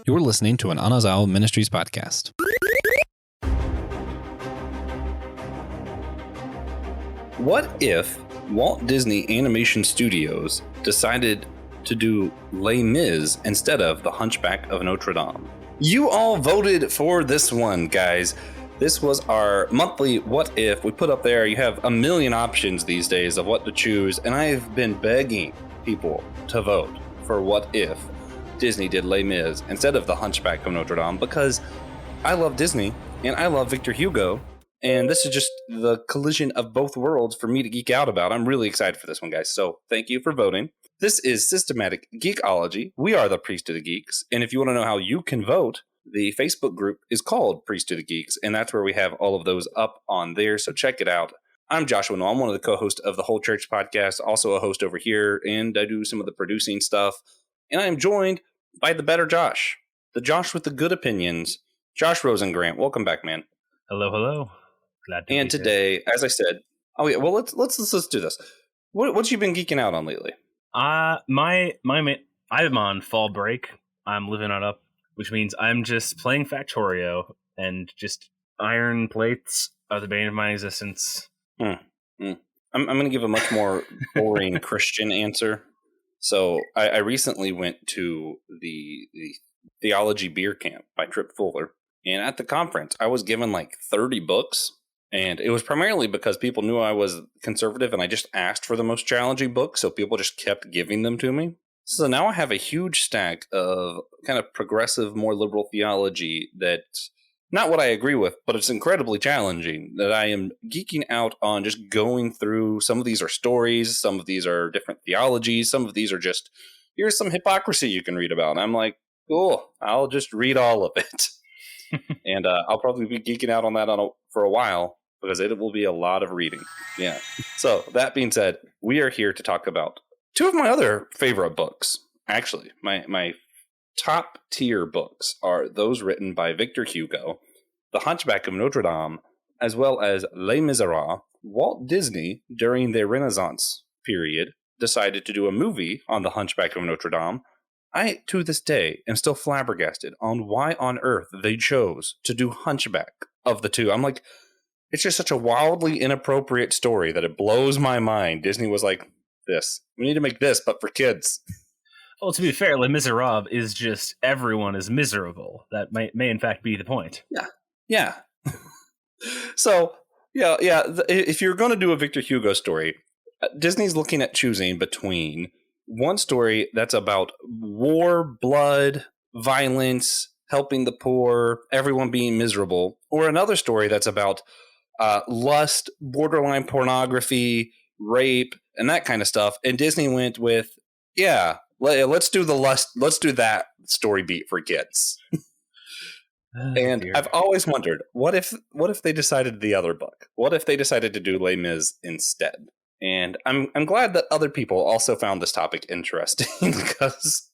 You're listening to an Anazao Ministries podcast. What if Walt Disney Animation Studios decided to do Les Mis instead of The Hunchback of Notre-Dame? You all voted for this one, guys. This was our monthly What If. We put up there, you have a million options these days of what to choose, and I've been begging people to vote for What If Disney did Les Mis instead of The Hunchback of Notre-Dame, because I love Disney and I love Victor Hugo, and this is just the collision of both worlds for me to geek out about. I'm really excited for this one, guys, so thank you for voting. This is Systematic Geekology. We are the Priest of the Geeks, and if you want to know how you can vote, the Facebook group is called Priest of the Geeks, and that's where we have all of those up on there, so check it out. I'm Joshua Noel. I'm one of the co-hosts of the Whole Church podcast, also a host over here, and I do some of the producing stuff. And I am joined by the better Josh, the Josh with the good opinions, Josh Rosengrant. Welcome back, man. Hello, hello. Glad to be here. And today, as I said, let's do this. What you been geeking out on lately? I'm on fall break. I'm living it up, which means I'm just playing Factorio and just iron plates are the bane of my existence. I'm going to give a much more boring Christian answer. So I recently went to the Theology Beer Camp by Trip Fuller. And at the conference, I was given like 30 books. And it was primarily because people knew I was conservative and I just asked for the most challenging books. So people just kept giving them to me. So now I have a huge stack of kind of progressive, more liberal theology that's not what I agree with, but it's incredibly challenging, that I am geeking out on just going through. Some of these are stories, some of these are different theologies, some of these are just, here's some hypocrisy you can read about. And I'm like, cool, I'll just read all of it. And I'll probably be geeking out on that for a while, because it will be a lot of reading. Yeah. So that being said, we are here to talk about two of my other favorite books. Actually, my top tier books are those written by Victor Hugo, The Hunchback of Notre-Dame, as well as Les Misérables. Walt Disney, during their Renaissance period, decided to do a movie on The Hunchback of Notre-Dame. I, to this day, am still flabbergasted on why on earth they chose to do Hunchback of the two. I'm like, it's just such a wildly inappropriate story that it blows my mind. Disney was like, we need to make this, but for kids. Well, to be fair, Les Miserables is just everyone is miserable. That may in fact be the point. Yeah. So, if you're going to do a Victor Hugo story, Disney's looking at choosing between one story that's about war, blood, violence, helping the poor, everyone being miserable, or another story that's about lust, borderline pornography, rape, and that kind of stuff. And Disney went with, let's do that story beat for kids. And dear. I've always wondered, what if they decided the other book? What if they decided to do Les Mis instead? And I'm glad that other people also found this topic interesting, because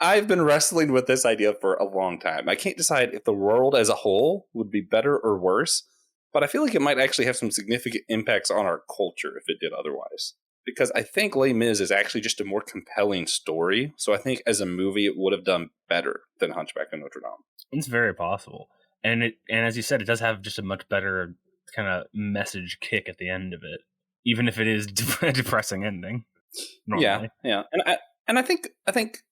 I've been wrestling with this idea for a long time. I can't decide if the world as a whole would be better or worse, but I feel like it might actually have some significant impacts on our culture if it did otherwise. Because I think Les Mis is actually just a more compelling story. So I think as a movie, it would have done better than Hunchback of Notre Dame. It's very possible. And as you said, it does have just a much better kind of message kick at the end of it, even if it is a depressing ending. Normally. Yeah. And I think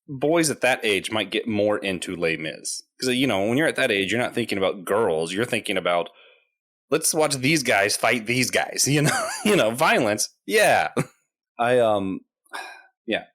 boys at that age might get more into Les Mis. Because, when you're at that age, you're not thinking about girls. You're thinking about, let's watch these guys fight these guys, violence. Yeah.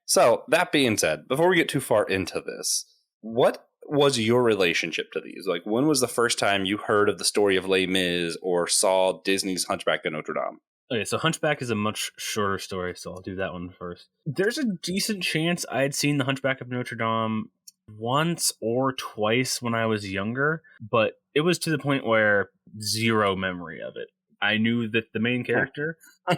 So that being said, before we get too far into this, what was your relationship to these? Like, when was the first time you heard of the story of Les Mis or saw Disney's Hunchback of Notre Dame? Okay, so Hunchback is a much shorter story, so I'll do that one first. There's a decent chance I had seen the Hunchback of Notre Dame once or twice when I was younger, but it was to the point where zero memory of it. I knew that the main character had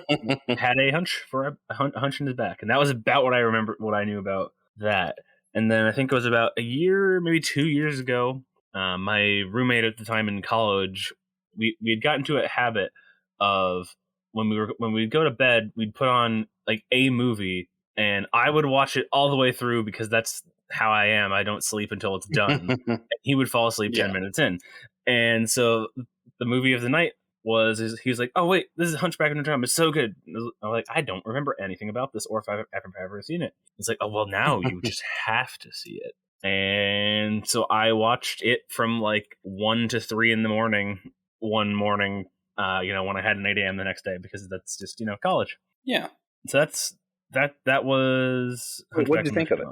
a hunch in his back, and that was about what I remember, what I knew about that. And then I think it was about a year, maybe 2 years ago, my roommate at the time in college, we had gotten into a habit of when we'd go to bed, we'd put on like a movie, and I would watch it all the way through because that's how I am. I don't sleep until it's done. He would fall asleep 10 minutes in. And so the movie of the night he was like, oh, wait, this is Hunchback of Notre-Dame. It's so good. I'm like, I don't remember anything about this or if I've ever seen it. It's like, oh, well, now you just have to see it. And so I watched it from like 1 to 3 in the morning one morning, when I had an 8 a.m. the next day, because that's just, college. Yeah. So that was. Wait, what did you think of it?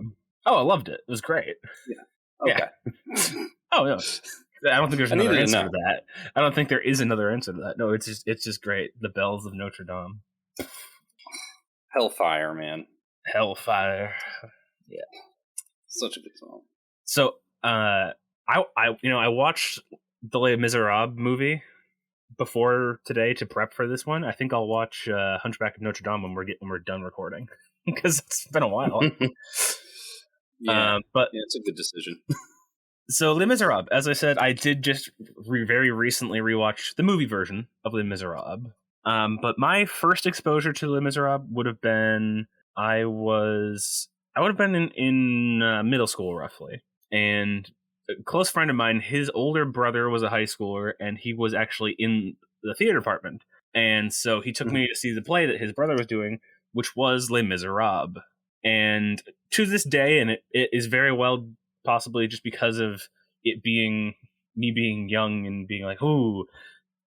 Oh, I loved it. It was great. Yeah. Okay. Yeah. Oh, no. I don't think there's another answer to that. I don't think there is another answer to that. No, it's just great. The Bells of Notre Dame. Hellfire, man. Hellfire. Yeah. Such a good song. So, I watched the Les Misérables movie before today to prep for this one. I think I'll watch Hunchback of Notre Dame when we're done recording, because it's been a while. But it's a good decision. So Les Misérables, as I said, I did just very recently rewatch the movie version of Les Misérables. But my first exposure to Les Misérables would have been I would have been in middle school roughly, and a close friend of mine, his older brother was a high schooler, and he was actually in the theater department, and so he took me to see the play that his brother was doing, which was Les Misérables. And to this day, and it is very well possibly just because of it being me being young and being like, ooh,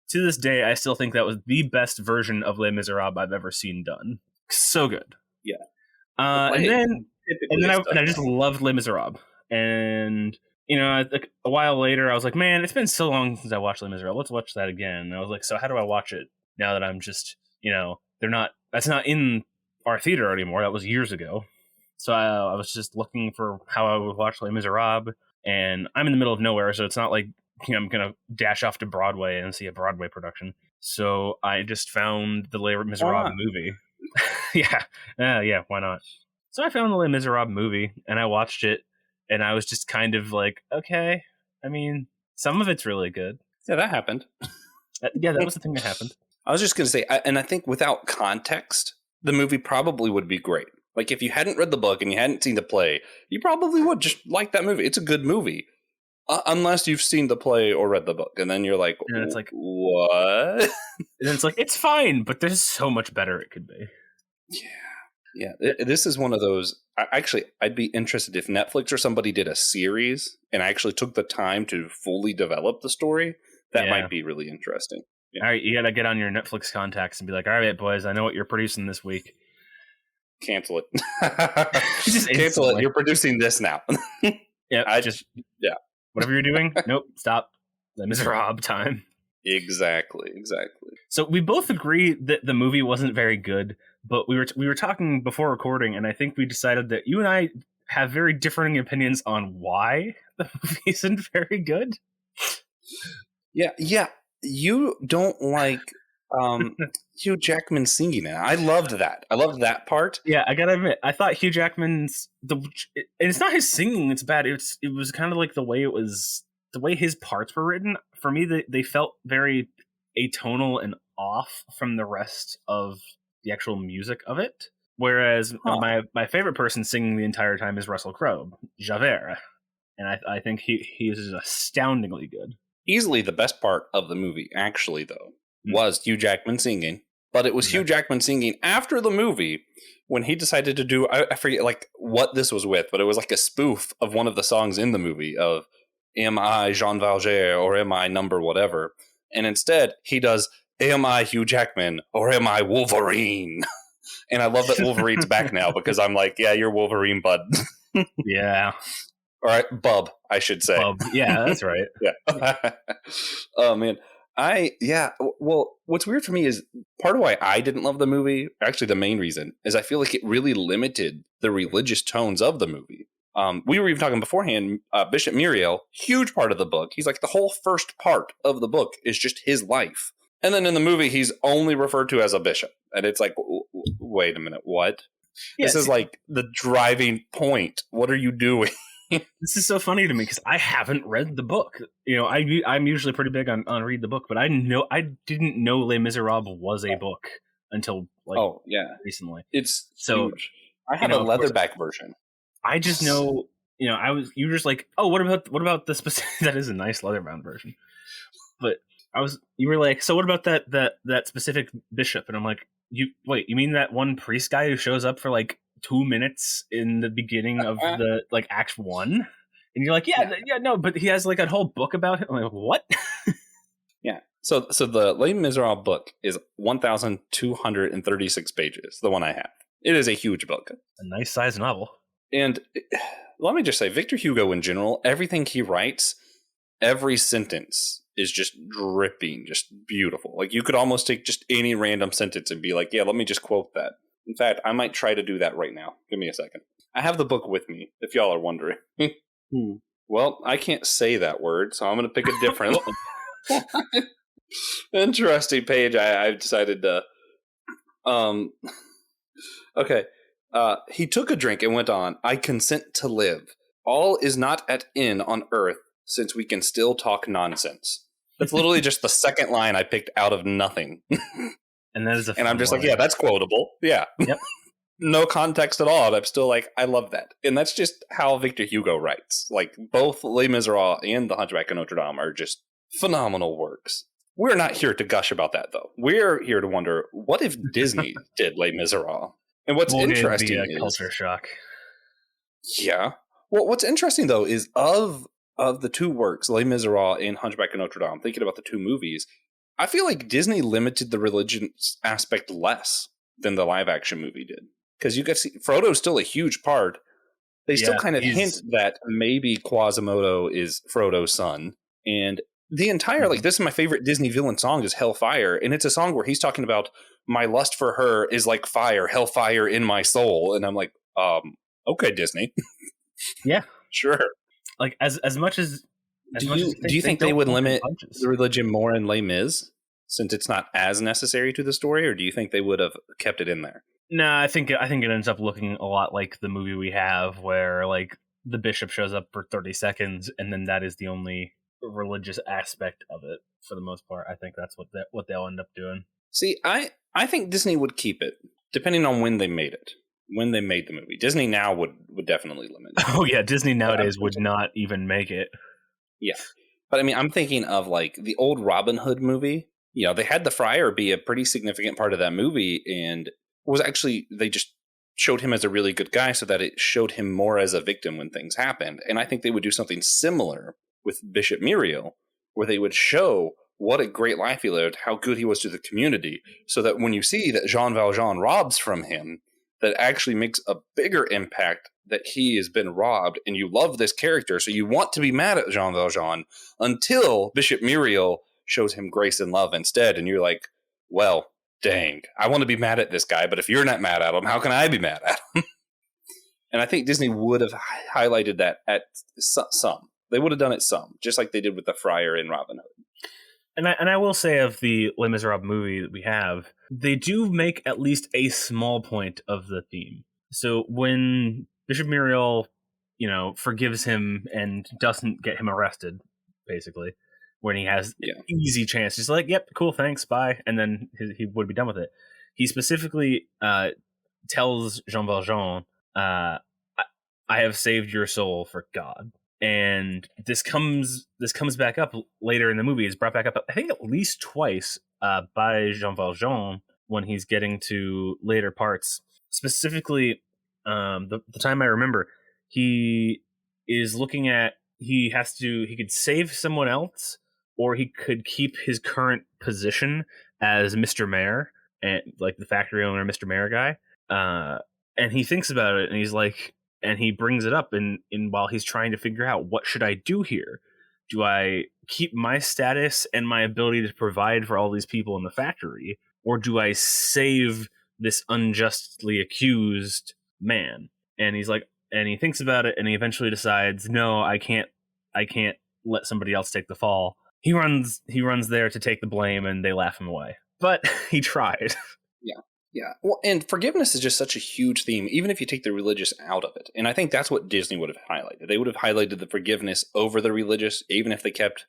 to this day, I still think that was the best version of Les Misérables I've ever seen done. So good. Yeah. And I just loved Les Misérables. And, a while later, I was like, man, it's been so long since I watched Les Misérables. Let's watch that again. And I was like, so how do I watch it now that I'm just, that's not in our theater anymore. That was years ago. So I was just looking for how I would watch Les Misérables, and I'm in the middle of nowhere, so it's not like I'm gonna dash off to Broadway and see a Broadway production. So I just found the Les Misérables movie. Yeah, why not? So I found the Les Misérables movie, and I watched it, and I was just kind of like, okay. I mean, some of it's really good. Yeah, that happened. Yeah, that was the thing that happened. I was just gonna say, and I think without context, the movie probably would be great. Like, if you hadn't read the book and you hadn't seen the play, you probably would just like that movie. It's a good movie. Unless you've seen the play or read the book. And then you're like, and it's like, what? And it's like, it's fine, but there's so much better it could be. Yeah. This is one of those. Actually, I'd be interested if Netflix or somebody did a series and actually took the time to fully develop the story. That might be really interesting. Yeah. All right, you got to get on your Netflix contacts and be like, all right, boys, I know what you're producing this week. Cancel it. Cancel it. You're producing this now. Yeah. Whatever you're doing, nope, stop. Les Misérables time. Exactly. So we both agree that the movie wasn't very good, but we were talking before recording, and I think we decided that you and I have very differing opinions on why the movie isn't very good. Yeah. You don't like Hugh Jackman singing it. I loved that. I loved that part. Yeah, I gotta admit, I thought Hugh Jackman's and it's not his singing it's bad. It was kind of like the way his parts were written. For me, they felt very atonal and off from the rest of the actual music of it. Whereas my favorite person singing the entire time is Russell Crowe, Javert, and I think he is astoundingly good. Easily the best part of the movie, actually, though, was Hugh Jackman singing. But it was Hugh Jackman singing after the movie when he decided to do, I forget like what this was with, but it was like a spoof of one of the songs in the movie of Am I Jean Valjean or Am I number whatever? And instead he does Am I Hugh Jackman or Am I Wolverine? And I love that Wolverine's back now because I'm like, yeah, you're Wolverine, bud. Yeah. All right, Bub, I should say. Bub. Yeah, that's right. Yeah. Oh, man. Well, what's weird for me is part of why I didn't love the movie, actually the main reason, is I feel like it really limited the religious tones of the movie. We were even talking beforehand, Bishop Muriel, huge part of the book. He's like the whole first part of the book is just his life. And then in the movie, he's only referred to as a bishop. And it's like, wait a minute, what? This is like the driving point. What are you doing? This is so funny to me because I haven't read the book. I'm usually pretty big on read the book, but I didn't know Les Misérables was a book until recently. It's so huge. I have a leatherback version. I just know you were just like, oh, what about the specific? That is a nice leather-bound version, but you were like, so what about that specific bishop? And I'm like, you mean that one priest guy who shows up for like 2 minutes in the beginning of the like Act 1? And you're like, yeah, no, but he has like a whole book about it. I'm like, what? Yeah. So the Les Miserables book is 1,236 pages, the one I have. It is a huge book. A nice size novel. And let me just say, Victor Hugo in general, everything he writes, every sentence is just dripping, just beautiful. Like you could almost take just any random sentence and be like, yeah, let me just quote that. In fact, I might try to do that right now. Give me a second. I have the book with me, if y'all are wondering. Well, I can't say that word, so I'm going to pick a different interesting page. I've decided to. Okay. He took a drink and went on. I consent to live. All is not at end on earth, since we can still talk nonsense. That's literally just the second line I picked out of nothing. And that is and I'm just like, yeah, that's quotable. Yeah. Yep. No context at all. And I'm still like, I love that. And that's just how Victor Hugo writes. Like, both Les Miserables and The Hunchback of Notre-Dame are just phenomenal works. We're not here to gush about that, though. We're here to wonder, what if Disney did Les Miserables? And what's interesting is culture shock. Yeah. Well, what's interesting, though, is of the two works, Les Miserables and Hunchback of Notre-Dame, thinking about the two movies, I feel like Disney limited the religion aspect less than the live-action movie did. Because you get to see Frodo's still a huge part. They still kind of hint that maybe Quasimodo is Frodo's son. And the entire, like, this is my favorite Disney villain song is Hellfire. And it's a song where he's talking about my lust for her is like fire, hellfire in my soul. And I'm like, okay, Disney. Yeah. Sure. Like, as much as... Do you think they would limit the religion more in Les Mis? Since it's not as necessary to the story, or do you think they would have kept it in there? No, I think it ends up looking a lot like the movie we have, where like the bishop shows up for 30 seconds, and then that is the only religious aspect of it for the most part. I think that's what they'll end up doing. See, I think Disney would keep it, depending on when they made it. When they made the movie, Disney now would definitely limit it. Oh yeah, Disney nowadays would not even make it. Yeah, but I mean, I'm thinking of like the old Robin Hood movie. You know, they had the friar be a pretty significant part of that movie, and was actually, they just showed him as a really good guy so that it showed him more as a victim when things happened. And I think they would do something similar with Bishop Muriel, where they would show what a great life he lived, how good he was to the community, so that when you see that Jean Valjean robs from him, that actually makes a bigger impact that he has been robbed, and you love this character, so you want to be mad at Jean Valjean until Bishop Muriel shows him grace and love instead, and you're like, well, dang, I want to be mad at this guy, but if you're not mad at him, how can I be mad at him? And I think Disney would have highlighted that at some. They would have done it some, just like they did with the friar in Robin Hood. And I will say of the Les Miserables movie that we have, they do make at least a small point of the theme. So when Bishop Muriel, forgives him and doesn't get him arrested, basically, when he has an easy chance, he's like, yep, cool, thanks, bye. And then he would be done with it. He specifically tells Jean Valjean, I have saved your soul for God. And this comes back up later in the movie. It's brought back up, I think, at least twice by Jean Valjean when he's getting to later parts. Specifically, the time I remember, he is looking at he could save someone else, or he could keep his current position as Mr. Mayor, and like the factory owner, Mr. Mayor guy. And he thinks about it, and he's like. And he brings it up in while he's trying to figure out, what should I do here? Do I keep my status and my ability to provide for all these people in the factory? Or do I save this unjustly accused man? And he's like, and he thinks about it, and he eventually decides, no, I can't let somebody else take the fall. He runs there to take the blame, and they laugh him away. But he tried. Yeah. Yeah, well, and forgiveness is just such a huge theme, even if you take the religious out of it. And I think that's what Disney would have highlighted. They would have highlighted the forgiveness over the religious, even if they kept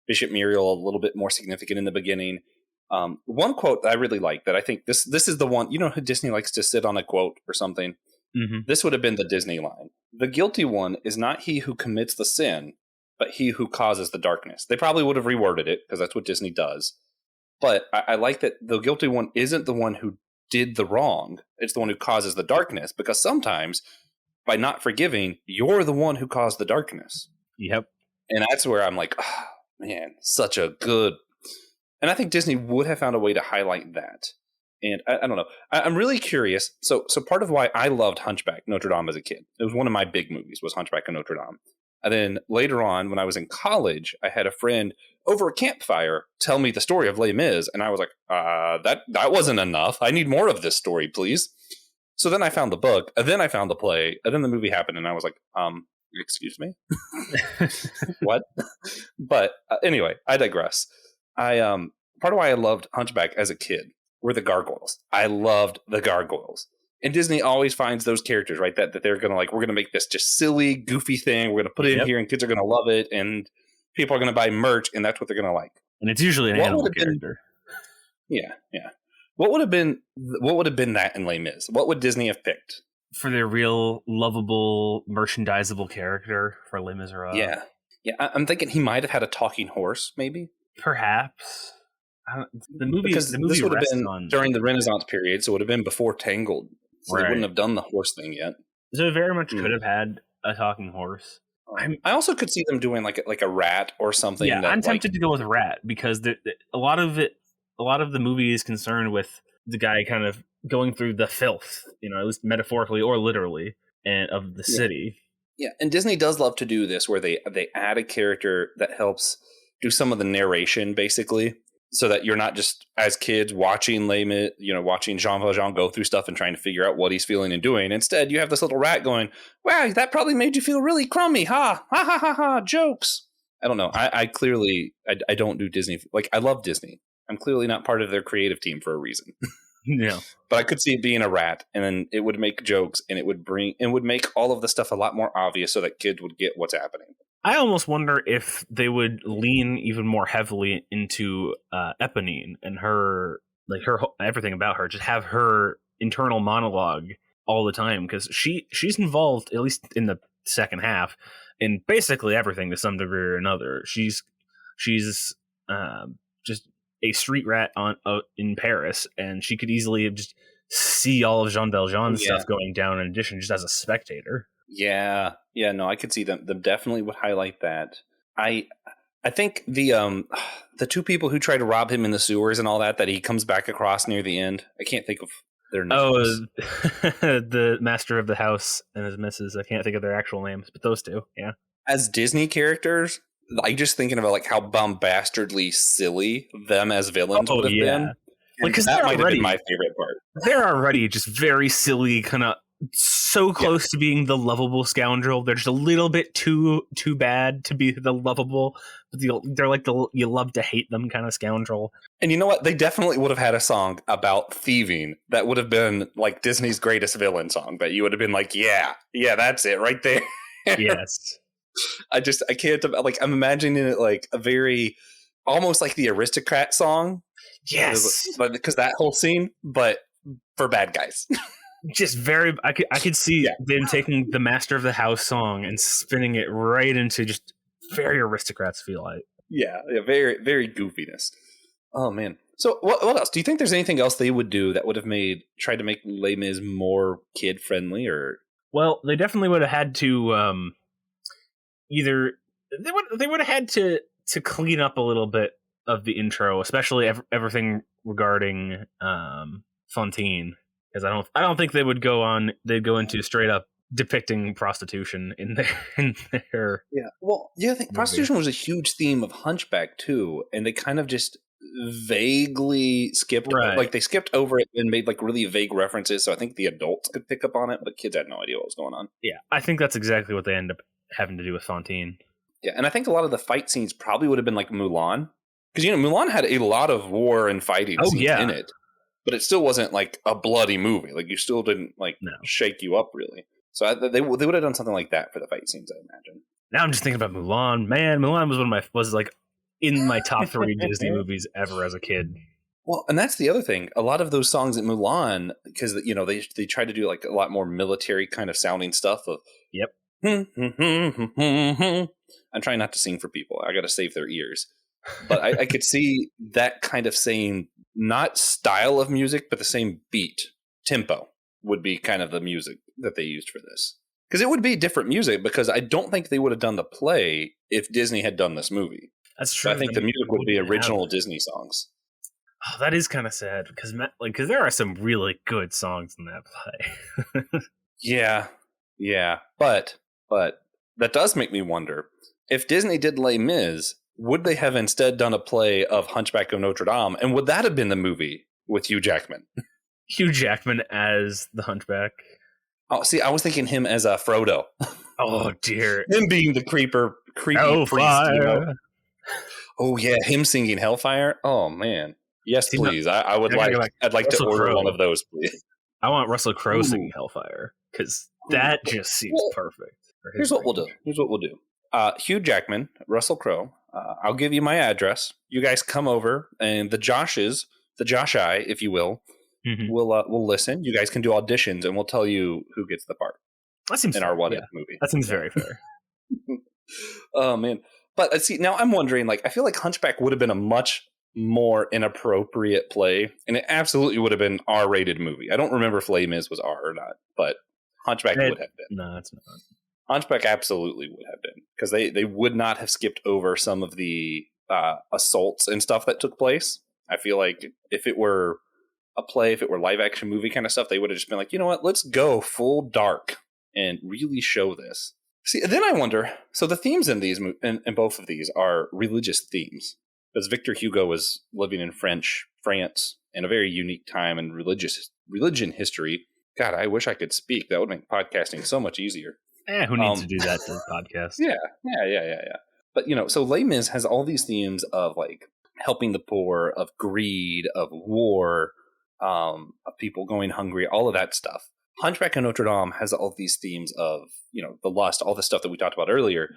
Bishop Muriel a little bit more significant in the beginning. One quote that I really like, that I think this is the one, Disney likes to sit on a quote or something. This would have been the Disney line. The guilty one is not he who commits the sin, but he who causes the darkness. They probably would have reworded it because that's what Disney does. But I like that the guilty one isn't the one who did the wrong. It's the one who causes the darkness, because sometimes by not forgiving, you're the one who caused the darkness. Yep. And that's where I'm like, oh, man, such a good. And I think Disney would have found a way to highlight that. And I don't know. I'm really curious. So part of why I loved Hunchback Notre Dame as a kid, it was one of my big movies, was Hunchback of Notre Dame. And then later on, when I was in college, I had a friend over a campfire tell me the story of Les Mis, and I was like, that wasn't enough. I need more of this story, please. So then I found the book, and then I found the play, and then the movie happened, and I was like, excuse me? What? But anyway, I digress. Part of why I loved Hunchback as a kid were the gargoyles. I loved the gargoyles. And Disney always finds those characters, right? That they're going to we're going to make this just silly, goofy thing. We're going to put it in here and kids are going to love it. And people are going to buy merch and that's what they're going to like. And it's usually an animal character. Yeah. What would have been that in Les Mis? What would Disney have picked? For their real lovable, merchandisable character for Les Misérables. Yeah. I'm thinking he might have had a talking horse, maybe. Perhaps. The movie this would have been during the Renaissance period, so it would have been before Tangled. So they wouldn't have done the horse thing yet. So it very much could have had a talking horse. I also could see them doing like a rat or something. Yeah, I'm tempted to go with rat because a lot of the movie is concerned with the guy kind of going through the filth, at least metaphorically or literally, and of the city. Yeah, and Disney does love to do this where they add a character that helps do some of the narration, basically. So that you're not just, as kids, watching Les Mis, watching Jean Valjean go through stuff and trying to figure out what he's feeling and doing. Instead, you have this little rat going, wow, that probably made you feel really crummy. Ha, ha, ha, ha, ha, jokes. I don't know. I clearly don't do Disney. I love Disney. I'm clearly not part of their creative team for a reason. Yeah. But I could see it being a rat, and then it would make jokes, and it would make all of the stuff a lot more obvious so that kids would get what's happening. I almost wonder if they would lean even more heavily into Eponine and her everything about her, just have her internal monologue all the time, because she's involved, at least in the second half, in basically everything to some degree or another. She's just a street rat in Paris, and she could easily just see all of Jean Valjean's stuff going down in addition, just as a spectator. Yeah, no, I could see them definitely would highlight that. I think the two people who try to rob him in the sewers and all that he comes back across near the end, I can't think of their names. Oh, the master of the house and his missus. I can't think of their actual names, but those two, yeah. As Disney characters, I just thinking about how bombastardly silly them as villains would have been. Because that might have been my favorite part. They're already just very silly, kind of so close to being the lovable scoundrel. They're just a little bit too bad to be the lovable, but they're like you love to hate them kind of scoundrel. And you know what? They definitely would have had a song about thieving that would have been like Disney's greatest villain song. That you would have been like, yeah, that's it right there. Yes. I can't, I'm imagining it like a very, almost like the Aristocrat song. Yes. Because that whole scene, but for bad guys. Just very, I could see them taking the Master of the House song and spinning it right into just very Aristocrats feel like. Yeah, very, very goofiness. Oh, man. So what else? Do you think there's anything else they would do that would have tried to make Les Mis more kid-friendly? Or? Well, they definitely would have had to they would have had to clean up a little bit of the intro, especially everything regarding Fantine. Because I don't think they would they'd go into straight up depicting prostitution in their yeah. Well, I think prostitution was a huge theme of Hunchback too, and they kind of just vaguely skipped they skipped over it and made really vague references, so I think the adults could pick up on it, but kids had no idea what was going on. Yeah, I think that's exactly what they end up having to do with Fantine. Yeah, and I think a lot of the fight scenes probably would have been like Mulan, because Mulan had a lot of war and fighting scenes in it. But it still wasn't like a bloody movie. You still didn't shake you up really. So they would have done something like that for the fight scenes, I imagine. Now I'm just thinking about Mulan. Man, Mulan was was in my top 3 Disney movies ever as a kid. Well, and that's the other thing. A lot of those songs at Mulan, because they try to do like a lot more military kind of sounding stuff. Of Yep. I'm trying not to sing for people. I got to save their ears. But I could see that kind of same, not style of music, but the same beat, tempo would be kind of the music that they used for this. Because it would be different music, because I don't think they would have done the play if Disney had done this movie. That's true. But I think the music would be original Disney songs. Oh, that is kind of sad because there are some really good songs in that play. Yeah, but that does make me wonder if Disney did Les Mis, would they have instead done a play of Hunchback of Notre Dame, and would that have been the movie with Hugh Jackman? Hugh Jackman as the Hunchback. Oh, see, I was thinking him as Frodo. Oh dear, him being the creepy Hellfire. priest. Oh yeah, him singing Hellfire. Oh man. Yes, please. I would like. I'd like to order one of those, please. I want Russell Crowe singing Hellfire because that just seems perfect. Here's what we'll do. Hugh Jackman, Russell Crowe. I'll give you my address. You guys come over, and the Josh I, if you will, we'll listen. You guys can do auditions, and we'll tell you who gets the part. That seems in our What If movie. That seems very fair. Oh man, but see, now I'm wondering. Like, I feel like Hunchback would have been a much more inappropriate play, and it absolutely would have been R-rated movie. I don't remember if Les Mis was R or not, but Hunchback would have been. No, it's not. Hunchback absolutely would have been, because they would not have skipped over some of the assaults and stuff that took place. I feel like if it were a play, if it were live action movie kind of stuff, they would have just been like, you know what, let's go full dark and really show this. See, then I wonder, so the themes in these in both of these are religious themes. Because Victor Hugo was living in France, in a very unique time in religion history. God, I wish I could speak. That would make podcasting so much easier. Who needs to do that to the podcast? Yeah. But, so Les Mis has all these themes of, like, helping the poor, of greed, of war, of people going hungry, all of that stuff. Hunchback of Notre Dame has all these themes of, the lust, all the stuff that we talked about earlier.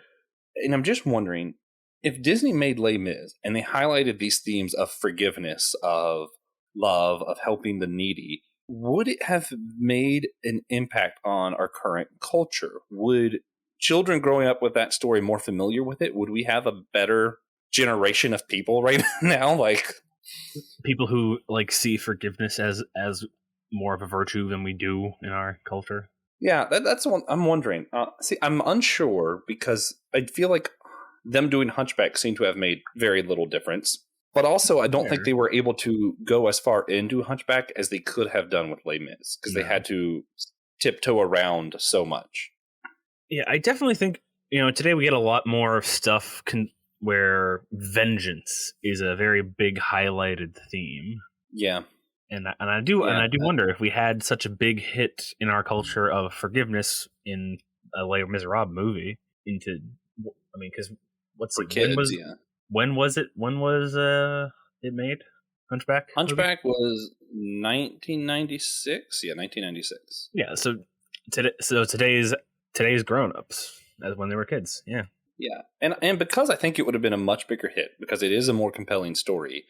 And I'm just wondering, if Disney made Les Mis and they highlighted these themes of forgiveness, of love, of helping the needy, would it have made an impact on our current culture? Would children growing up with that story more familiar with it? Would we have a better generation of people right now? Like people who see forgiveness as more of a virtue than we do in our culture? Yeah, that's what I'm wondering. See, I'm unsure because I feel like them doing Hunchback seemed to have made very little difference. But also, I don't think they were able to go as far into Hunchback as they could have done with Les Mis, because they had to tiptoe around so much. Yeah, I definitely think, today we get a lot more stuff where vengeance is a very big highlighted theme. Yeah. And I do wonder if we had such a big hit in our culture of forgiveness in a Les Misérables movie because when was it made? Hunchback was 1996. Yeah, 1996. Yeah, so today's grown-ups as when they were kids. Yeah. And because I think it would have been a much bigger hit, because it is a more compelling story,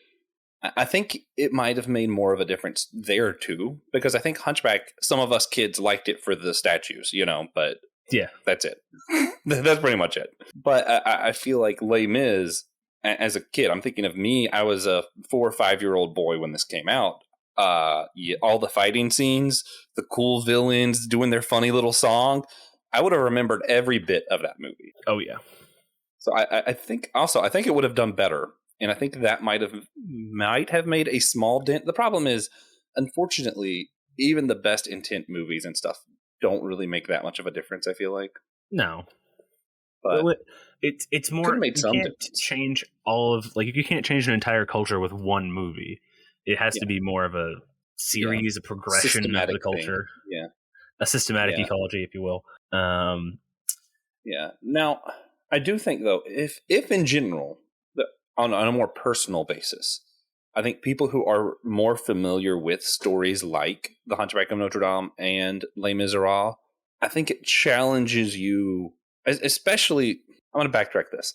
I think it might have made more of a difference there too, because I think Hunchback, some of us kids liked it for the statues, but yeah, that's it. That's pretty much it. But I feel like Les Mis, as a kid, I'm thinking of me. I was a 4 or 5 year old boy when this came out. All the fighting scenes, the cool villains doing their funny little song, I would have remembered every bit of that movie. Oh yeah. So I think it would have done better, and I think that might have made a small dent. The problem is, unfortunately, even the best intent movies and stuff don't really make that much of a difference, I feel like. No. But it's more, you can't change you can't change an entire culture with one movie. It has to be more of a series, a progression of the culture. Thing. Yeah. A systematic ecology, if you will. Yeah. Now, I do think, though, if in general, on a more personal basis, I think people who are more familiar with stories like The Hunchback of Notre Dame and Les Misérables, I think it challenges you, especially, I'm going to backtrack this.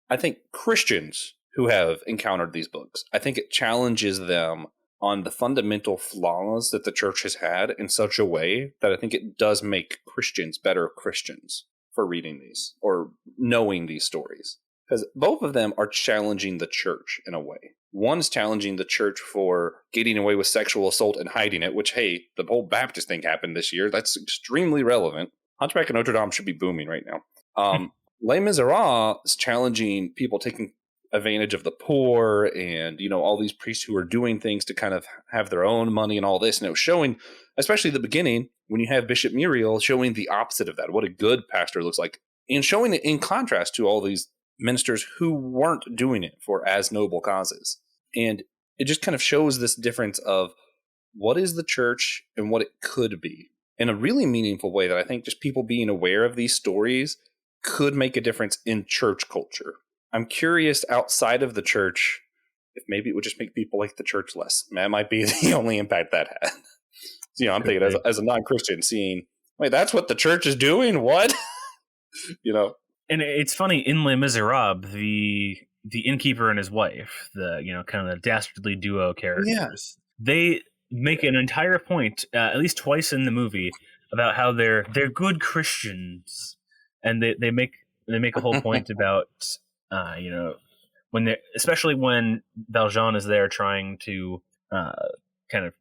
I think Christians who have encountered these books. I think it challenges them on the fundamental flaws that the church has had in such a way that I think it does make Christians better Christians for reading these or knowing these stories. Because both of them are challenging the church in a way. One's challenging the church for getting away with sexual assault and hiding it, which, hey, the whole Baptist thing happened this year. That's extremely relevant. Hunchback of Notre-Dame should be booming right now. Les Misérables is challenging people taking advantage of the poor and, all these priests who are doing things to kind of have their own money and all this. And it was showing, especially the beginning, when you have Bishop Muriel showing the opposite of that, what a good pastor looks like, and showing it in contrast to all these ministers who weren't doing it for as noble causes. And it just kind of shows this difference of what is the church and what it could be in a really meaningful way that I think just people being aware of these stories could make a difference in church culture. I'm curious outside of the church if maybe it would just make people like the church less. That might be the only impact that had. I'm thinking as a non-Christian seeing, wait, that's what the church is doing? What? And it's funny, in Les Misérables, the innkeeper and his wife, the kind of the dastardly duo characters, they make an entire point, at least twice in the movie, about how they're good Christians, and they make a whole point about when they, especially when Valjean is there trying to kind of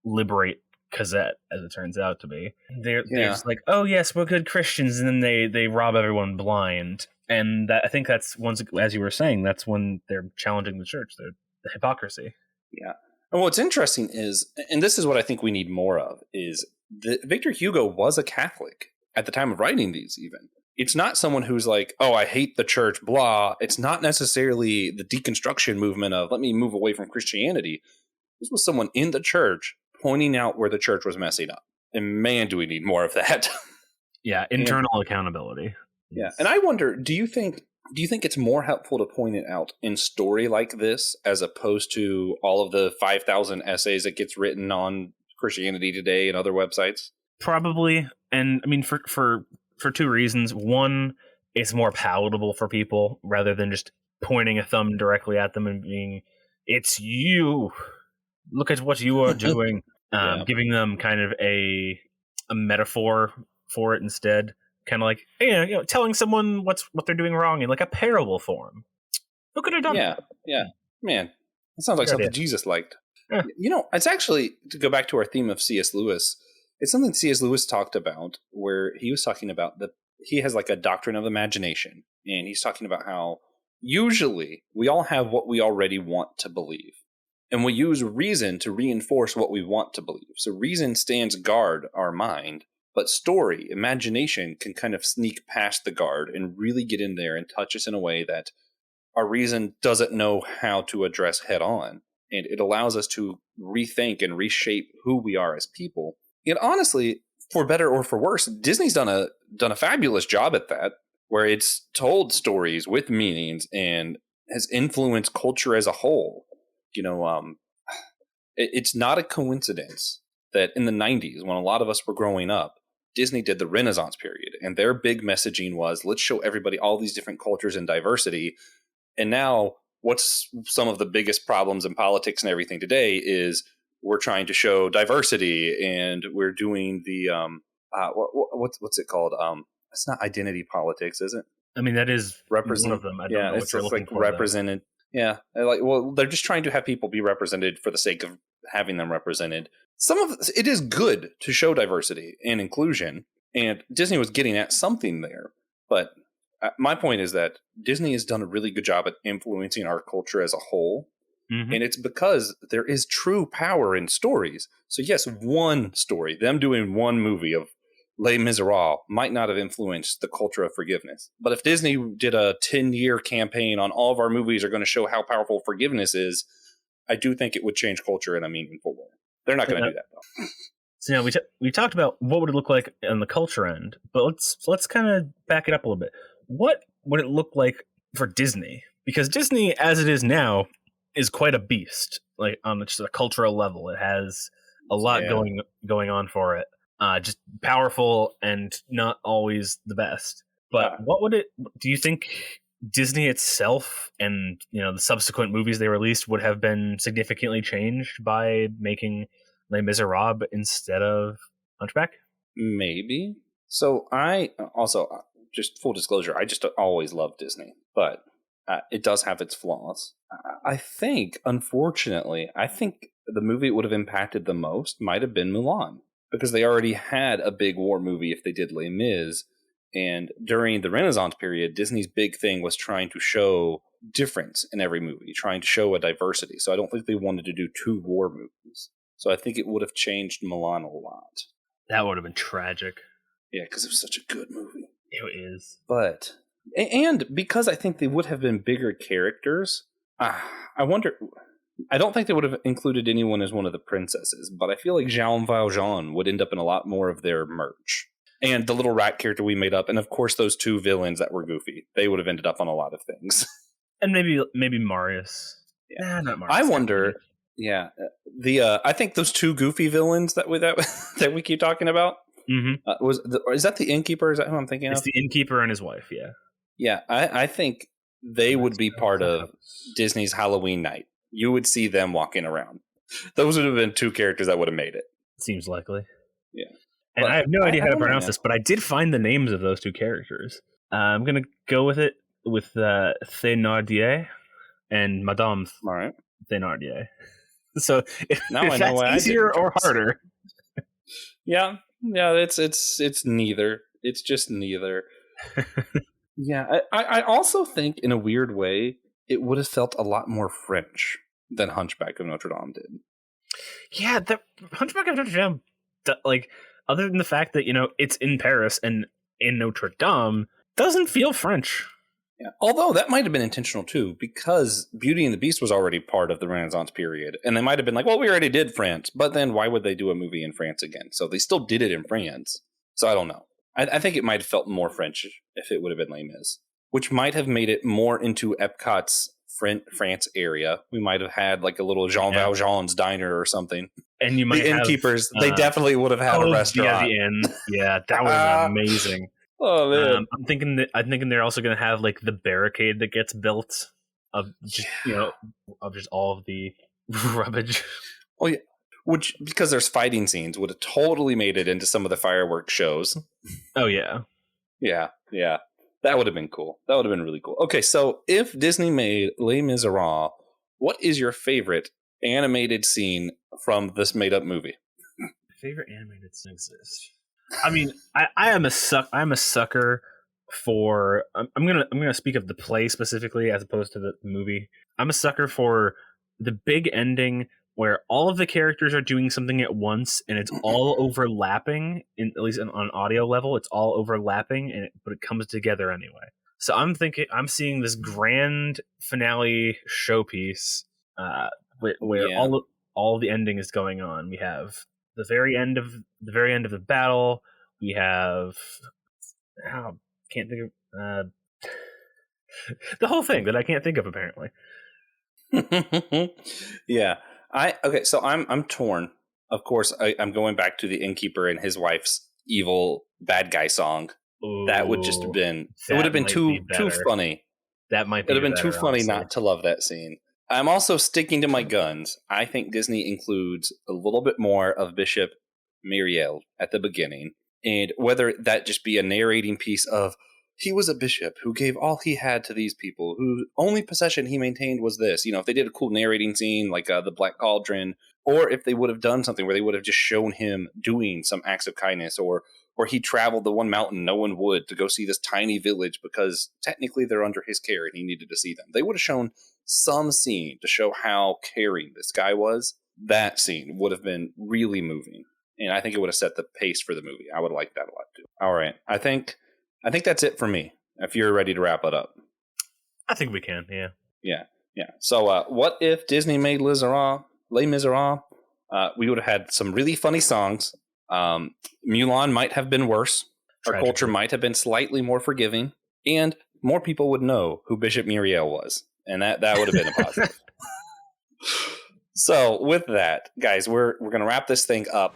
liberate Cosette, as it turns out to be. They're just like, oh yes, we're good Christians, and then they rob everyone blind. And I think that's once, as you were saying, that's when they're challenging the church, the hypocrisy. Yeah. And what's interesting is, and this is what I think we need more of, is that Victor Hugo was a Catholic at the time of writing these. Even it's not someone who's like, oh, I hate the church, blah. It's not necessarily the deconstruction movement of let me move away from Christianity. This was someone in the church pointing out where the church was messing up. And man, do we need more of that. Yeah, internal accountability. Yeah, and I wonder, do you think it's more helpful to point it out in story like this as opposed to all of the 5,000 essays that gets written on Christianity Today and other websites? Probably, and I mean for two reasons. One, it's more palatable for people rather than just pointing a thumb directly at them and being, "It's you. Look at what you are doing." Giving them kind of a metaphor for it instead, kind of like telling someone what they're doing wrong in like a parable form. Who could have done that? Yeah, man, that sounds like something Jesus liked. Yeah. It's actually, to go back to our theme of C.S. Lewis, it's something C.S. Lewis talked about, where he was talking about he has like a doctrine of imagination, and he's talking about how usually we all have what we already want to believe. And we use reason to reinforce what we want to believe. So reason stands guard our mind, but story, imagination can kind of sneak past the guard and really get in there and touch us in a way that our reason doesn't know how to address head on. And it allows us to rethink and reshape who we are as people. And honestly, for better or for worse, Disney's done a fabulous job at that, where it's told stories with meanings and has influenced culture as a whole. It's not a coincidence that in the 90s, when a lot of us were growing up, Disney did the Renaissance period, and their big messaging was, let's show everybody all these different cultures and diversity. And now what's some of the biggest problems in politics and everything today is we're trying to show diversity, and we're doing the what's it called? It's not identity politics, is it? I mean, that is one of them. I don't know what you're looking for. Represented. Yeah, they're just trying to have people be represented for the sake of having them represented. It is good to show diversity and inclusion, and Disney was getting at something there. But my point is that Disney has done a really good job at influencing our culture as a whole, and it's because there is true power in stories. So yes, one story, them doing one movie of Les Misérables might not have influenced the culture of forgiveness. But if Disney did a 10-year campaign on all of our movies are going to show how powerful forgiveness is, I do think it would change culture in a meaningful way. They're not going to do that, though. So we talked about what would it look like on the culture end, but let's kind of back it up a little bit. What would it look like for Disney? Because Disney, as it is now, is quite a beast, like on just a cultural level. It has a lot going on for it. Just powerful and not always the best. But what would it? Do you think Disney itself and the subsequent movies they released would have been significantly changed by making Les Misérables instead of Hunchback? Maybe. So I also, just full disclosure, I just always loved Disney, but it does have its flaws. I think, unfortunately, the movie it would have impacted the most might have been Mulan, because they already had a big war movie if they did Les Mis. And during the Renaissance period, Disney's big thing was trying to show difference in every movie, trying to show a diversity. So I don't think they wanted to do 2 war movies. So I think it would have changed Mulan a lot. That would have been tragic. Yeah, because it was such a good movie. It is. But, and because I think they would have been bigger characters, I wonder, I don't think they would have included anyone as one of the princesses, but I feel like Jean Valjean would end up in a lot more of their merch. And the little rat character we made up, and of course those 2 villains that were goofy, they would have ended up on a lot of things. And maybe Marius. Yeah, not Marius. I wonder. Yeah, I think those 2 goofy villains that we keep talking about. Mm-hmm. Is that the innkeeper? Is that who I'm thinking of? It's the innkeeper and his wife. Yeah. Yeah, I think they would be part of Disney's Halloween night. You would see them walking around. Those would have been 2 characters that would have made it. Seems likely. Yeah. And but I have no idea how to pronounce this, but I did find the names of those 2 characters. I'm going to go with it with Thénardier and Madame Thénardier. So if that's easier or harder. Yeah, it's neither. It's just neither. Yeah, I also think in a weird way, it would have felt a lot more French than Hunchback of Notre Dame did. Yeah, the Hunchback of Notre Dame, other than the fact that, it's in Paris and in Notre Dame, doesn't feel French. Yeah. Although that might have been intentional too, because Beauty and the Beast was already part of the Renaissance period. And they might have been like, well, we already did France. But then why would they do a movie in France again? So they still did it in France. So I don't know. I think it might have felt more French if it would have been Les Mis, which might have made it more into Epcot's France area. We might have had like a little Jean Valjean's diner or something. And you might the innkeepers, they definitely would have had a restaurant. Yeah, that would have been amazing. Oh man, I'm thinking they're also going to have like the barricade that gets built of just of just all of the rubbish. Oh yeah, which because there's fighting scenes would have totally made it into some of the fireworks shows. Oh yeah, yeah. That would have been cool. That would have been really cool. Okay, so if Disney made Les Misérables, what is your favorite animated scene from this made-up movie? Favorite animated scene exists. I mean, I'm a sucker for. I'm gonna speak of the play specifically as opposed to the movie. I'm a sucker for the big ending where all of the characters are doing something at once and it's all overlapping. At least on audio level, it's all overlapping, but it comes together anyway. So I'm seeing this grand finale showpiece where all the ending is going on. We have the very end of the battle. We have can't think of the whole thing that I can't think of apparently. Yeah. So I'm torn. Of course, I'm going back to the innkeeper and his wife's evil bad guy song. Ooh, that would just have been. It would have been too funny. That might be. It would have been too funny honestly. Not to love that scene. I'm also sticking to my guns. I think Disney includes a little bit more of Bishop Myriel at the beginning, and whether that just be a narrating piece of he was a bishop who gave all he had to these people, whose only possession he maintained was this. If they did a cool narrating scene like the Black Cauldron, or if they would have done something where they would have just shown him doing some acts of kindness, or he traveled the one mountain no one would to go see this tiny village because technically they're under his care and he needed to see them. They would have shown some scene to show how caring this guy was. That scene would have been really moving. And I think it would have set the pace for the movie. I would like that a lot too. All right. I think that's it for me. If you're ready to wrap it up. I think we can, yeah. Yeah. So what if Disney made Les Misérables? We would have had some really funny songs. Mulan might have been worse. Our culture might have been slightly more forgiving. And more people would know who Bishop Myriel was. And that would have been a positive. So with that, guys, we're going to wrap this thing up.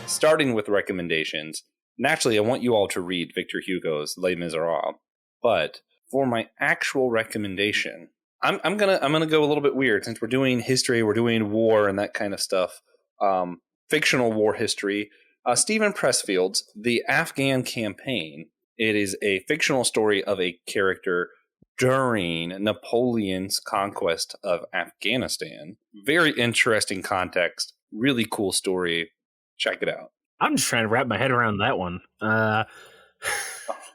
Starting with recommendations. Naturally, I want you all to read Victor Hugo's Les Misérables. But for my actual recommendation, I'm gonna go a little bit weird since we're doing history, we're doing war and that kind of stuff. Fictional war history. Stephen Pressfield's The Afghan Campaign. It is a fictional story of a character during Napoleon's conquest of Afghanistan. Very interesting context. Really cool story. Check it out. I'm just trying to wrap my head around that one.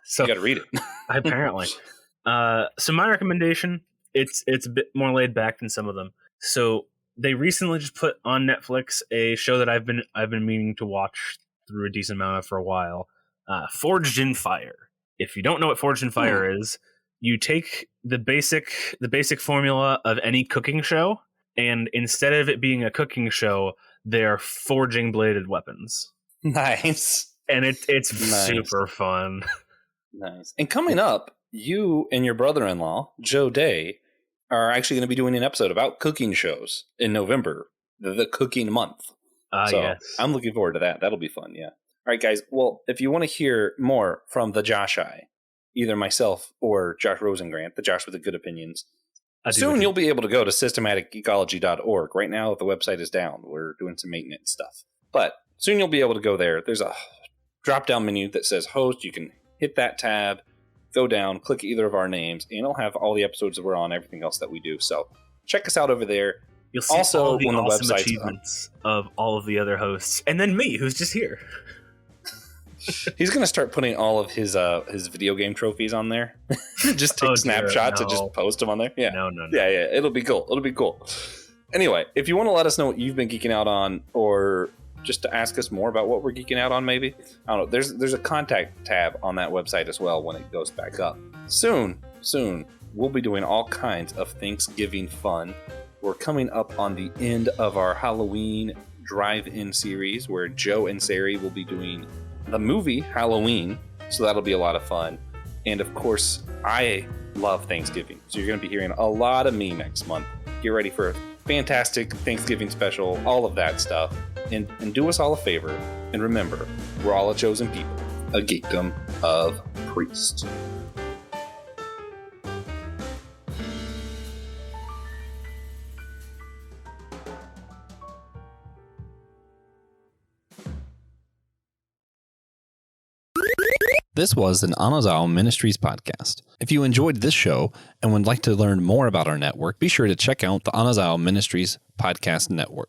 So you got to read it. Apparently. So my recommendation, it's a bit more laid back than some of them. So they recently just put on Netflix a show that I've been meaning to watch through a decent amount of for a while. Forged in Fire. If you don't know what Forged in Fire is, you take the basic formula of any cooking show, and instead of it being a cooking show, they're forging bladed weapons. Nice. And it's super fun. Nice. And coming up, you and your brother-in-law, Joe Day, are actually going to be doing an episode about cooking shows in November, the cooking month. So yes. I'm looking forward to that. That'll be fun, yeah. All right, guys. Well, if you want to hear more from the Josh I, either myself or Josh Rosengrant, the Josh with the good opinions, soon you'll be able to go to systematicgeekology.org. Right now, the website is down. We're doing some maintenance stuff. But soon you'll be able to go there. There's a drop-down menu that says host. You can hit that tab, go down, click either of our names, and it'll have all the episodes that we're on, everything else that we do. So check us out over there. You'll see also all the when awesome the achievements of all of the other hosts, and then me, who's just here. He's going to start putting all of his video game trophies on there. Just take snapshots and just post them on there. Yeah. No. Yeah. It'll be cool. Anyway, if you want to let us know what you've been geeking out on, or just to ask us more about what we're geeking out on, maybe, I don't know. There's a contact tab on that website as well when it goes back up. Soon, we'll be doing all kinds of Thanksgiving fun. We're coming up on the end of our Halloween drive-in series where Joe and Sari will be doing the movie Halloween, so that'll be a lot of fun. And of course, I love Thanksgiving, so you're going to be hearing a lot of me next month. Get ready for a fantastic Thanksgiving special, all of that stuff. And do us all a favor, and remember, we're all a chosen people, a geekdom of priests. This was an Anazao Ministries podcast. If you enjoyed this show and would like to learn more about our network, be sure to check out the Anazao Ministries podcast network.